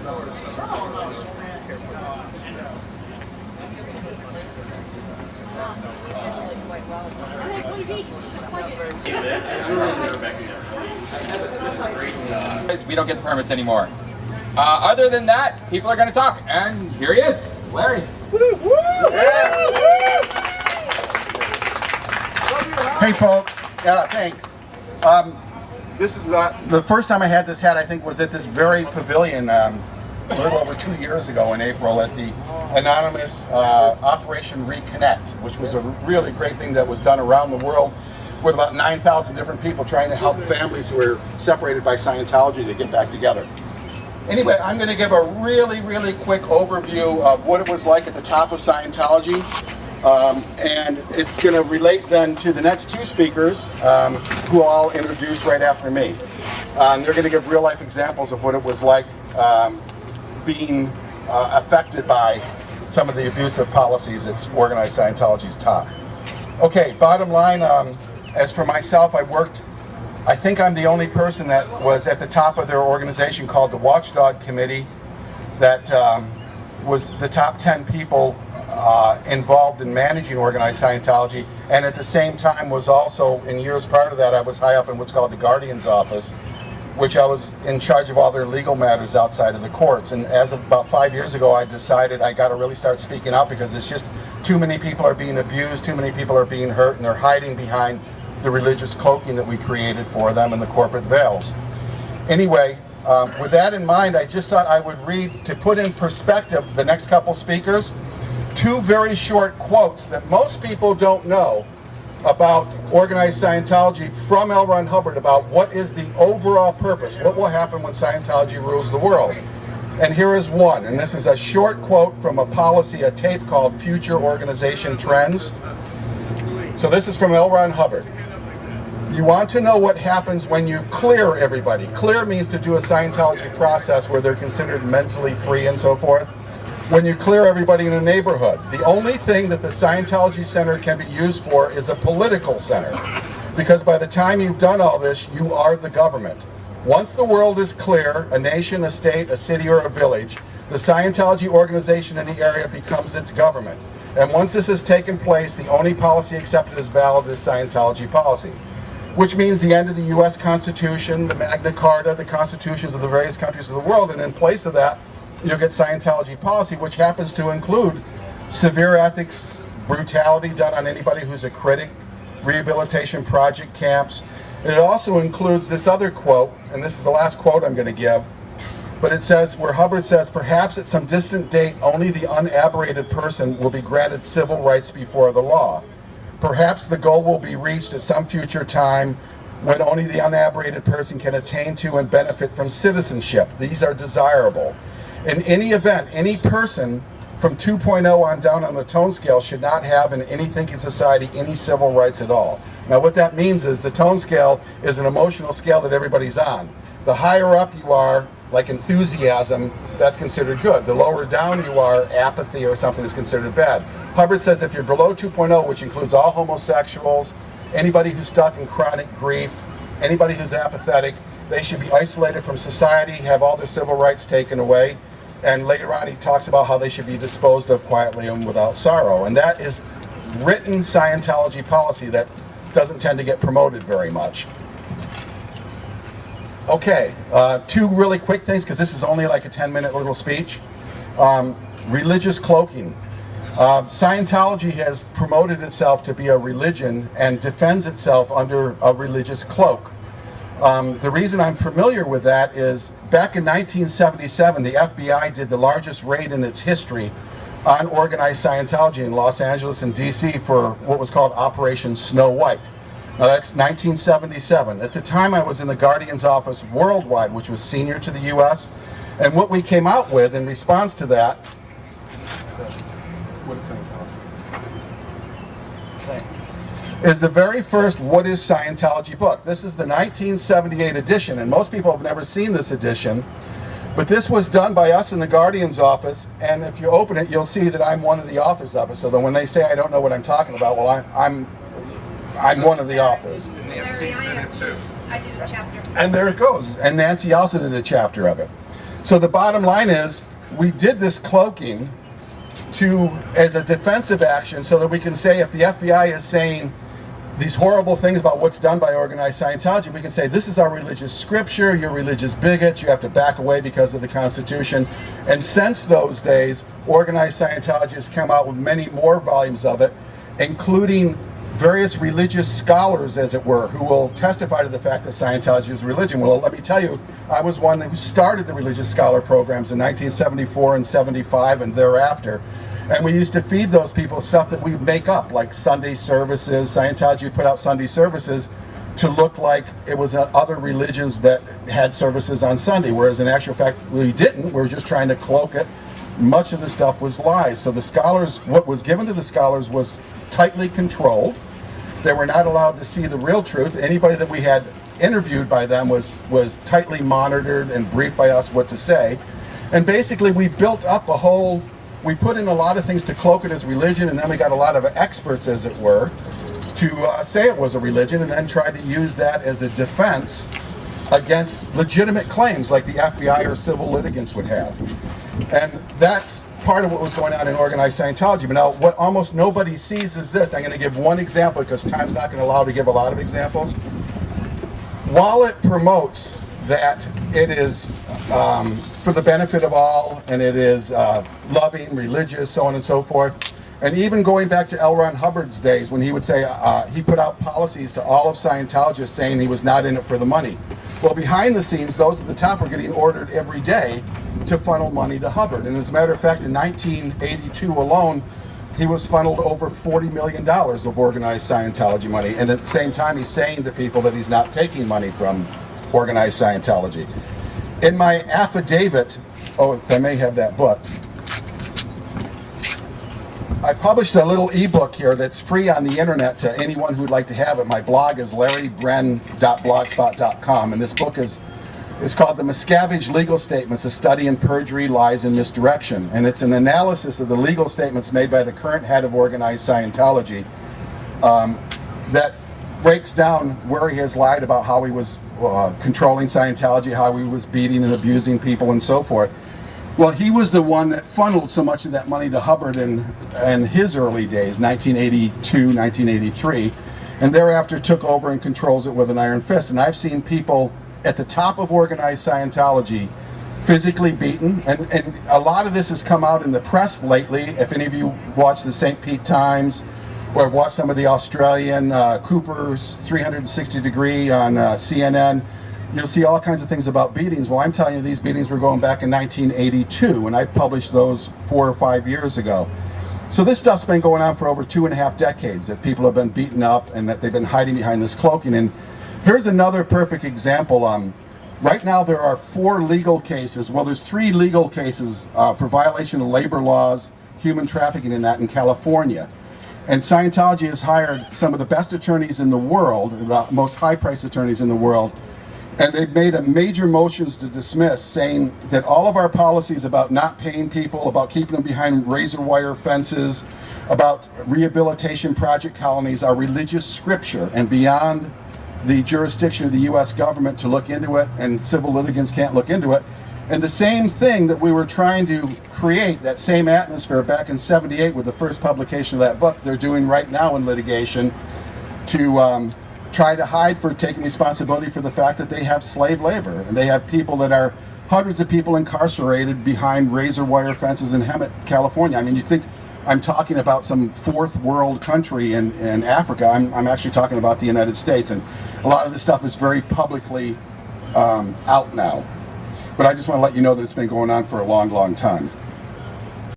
We don't get the permits anymore. Other than that, people are going to talk, and here he is, Larry. Hey folks, thanks. This is the first time I had this hat, I think, was at this very pavilion a little over 2 years ago in April at the anonymous Operation Reconnect, which was a really great thing that was done around the world with about 9,000 different people trying to help families who were separated by Scientology to get back together. Anyway, I'm going to give a really quick overview of what it was like at the top of Scientology. And it's going to relate then to the next two speakers, who I'll introduce right after me. They're going to give real-life examples of what it was like being affected by some of the abusive policies at organized Scientology's top. Okay, bottom line, as for myself, I think I'm the only person that was at the top of their organization called the Watchdog Committee that was the top 10 people involved in managing organized Scientology, and at the same time was also, in years prior to that, I was high up in what's called the Guardian's Office, which I was in charge of all their legal matters outside of the courts. And as of about 5 years ago, I decided I got to really start speaking out, because it's just too many people are being abused, too many people are being hurt, and they're hiding behind the religious cloaking that we created for them and the corporate veils. Anyway, with that in mind, I just thought I would read, to put in perspective the next couple speakers, two very short quotes that most people don't know about organized Scientology from L. Ron Hubbard about what is the overall purpose, what will happen when Scientology rules the world. And here is one, and this is a short quote from a tape called Future Organization Trends. So this is from L. Ron Hubbard. You want to know what happens when you clear everybody. Clear means to do a Scientology process where they're considered mentally free and so forth. When you clear everybody in a neighborhood, the only thing that the Scientology Center can be used for is a political center. Because by the time you've done all this, you are the government. Once the world is clear, a nation, a state, a city, or a village, the Scientology organization in the area becomes its government. And once this has taken place, the only policy accepted as valid is Scientology policy. Which means the end of the U.S. Constitution, the Magna Carta, the constitutions of the various countries of the world, and in place of that, you'll get Scientology policy, which happens to include severe ethics, brutality done on anybody who's a critic, rehabilitation project camps. And it also includes this other quote, and this is the last quote I'm going to give, but it says, where Hubbard says, perhaps at some distant date, only the unaberrated person will be granted civil rights before the law. Perhaps the goal will be reached at some future time when only the unaberrated person can attain to and benefit from citizenship. These are desirable. In any event, any person from 2.0 on down on the tone scale should not have in any thinking society any civil rights at all. Now what that means is the tone scale is an emotional scale that everybody's on. The higher up you are, like enthusiasm, that's considered good. The lower down you are, apathy or something is considered bad. Hubbard says if you're below 2.0, which includes all homosexuals, anybody who's stuck in chronic grief, anybody who's apathetic, they should be isolated from society, have all their civil rights taken away. And later on he talks about how they should be disposed of quietly and without sorrow. And that is written Scientology policy that doesn't tend to get promoted very much. Okay, two really quick things, because this is only like a 10-minute little speech. Religious cloaking. Scientology has promoted itself to be a religion and defends itself under a religious cloak. The reason I'm familiar with that is back in 1977, the FBI did the largest raid in its history on organized Scientology in Los Angeles and DC for what was called Operation Snow White. Now that's 1977. At the time I was in the Guardian's Office worldwide, which was senior to the US, and what we came out with in response to that, what is Scientology? Is the very first What is Scientology book. This is the 1978 edition, and most people have never seen this edition, but this was done by us in the Guardian's Office, and if you open it, you'll see that I'm one of the authors of it, so that when they say I don't know what I'm talking about, well, I'm one of the authors. Nancy's in it too. I did a chapter. And there it goes. And Nancy also did a chapter of it. So the bottom line is, we did this cloaking as a defensive action so that we can say if the FBI is saying these horrible things about what's done by organized Scientology, we can say this is our religious scripture, you're religious bigots, you have to back away because of the Constitution. And since those days, organized Scientology has come out with many more volumes of it, including various religious scholars, as it were, who will testify to the fact that Scientology is religion. Well, let me tell you, I was one who started the religious scholar programs in 1974 and 75 and thereafter. And we used to feed those people stuff that we make up, like Sunday services. Scientology put out Sunday services to look like it was other religions that had services on Sunday, whereas in actual fact, we didn't. We were just trying to cloak it. Much of the stuff was lies. So the scholars, what was given to the scholars was tightly controlled. They were not allowed to see the real truth. Anybody that we had interviewed by them was tightly monitored and briefed by us what to say. And basically we built up a whole, we put in a lot of things to cloak it as religion, and then we got a lot of experts, as it were, to say it was a religion, and then tried to use that as a defense against legitimate claims like the FBI or civil litigants would have. And that's part of what was going on in organized Scientology. But now what almost nobody sees is this. I'm going to give one example because time's not going to allow to give a lot of examples. While it promotes that it is for the benefit of all, and it is loving, religious, so on and so forth, and even going back to L. Ron Hubbard's days when he would say, he put out policies to all of Scientologists saying he was not in it for the money. Well, behind the scenes, those at the top were getting ordered every day to funnel money to Hubbard. And as a matter of fact, in 1982 alone, he was funneled over $40 million of organized Scientology money. And at the same time, he's saying to people that he's not taking money from organized Scientology. In my affidavit, oh, if I may have that book, I published a little ebook here that's free on the internet to anyone who'd like to have it. My blog is larrybren.blogspot.com, and this book is called The Miscavige Legal Statements, A Study in Perjury, Lies, and Misdirection. And it's an analysis of the legal statements made by the current head of organized Scientology that breaks down where he has lied about how he was controlling Scientology, how he was beating and abusing people, and so forth. Well, he was the one that funneled so much of that money to Hubbard in his early days, 1982, 1983, and thereafter took over and controls it with an iron fist. And I've seen people at the top of organized Scientology physically beaten, and a lot of this has come out in the press lately. If any of you watch the St. Pete Times or have watched some of the Australian Cooper's 360 Degree on CNN, you'll see all kinds of things about beatings. Well, I'm telling you, these beatings were going back in 1982, and I published those 4 or 5 years ago. So this stuff's been going on for over 2.5 decades, that people have been beaten up and that they've been hiding behind this cloaking. And here's another perfect example. Right now there are 4 legal cases. Well, there's 3 legal cases for violation of labor laws, human trafficking, and that in California. And Scientology has hired some of the best attorneys in the world, the most high-priced attorneys in the world, and they've made a major motions to dismiss, saying that all of our policies about not paying people, about keeping them behind razor wire fences, about rehabilitation project colonies are religious scripture and beyond the jurisdiction of the U.S. government to look into it, and civil litigants can't look into it. And the same thing that we were trying to create, that same atmosphere back in '78 with the first publication of that book, they're doing right now in litigation to try to hide for taking responsibility for the fact that they have slave labor. And they have people that are, hundreds of people incarcerated behind razor wire fences in Hemet, California. I mean, you think I'm talking about some 4th world country in Africa. I'm actually talking about the United States. And a lot of this stuff is very publicly out now. But I just want to let you know that it's been going on for a long, long time.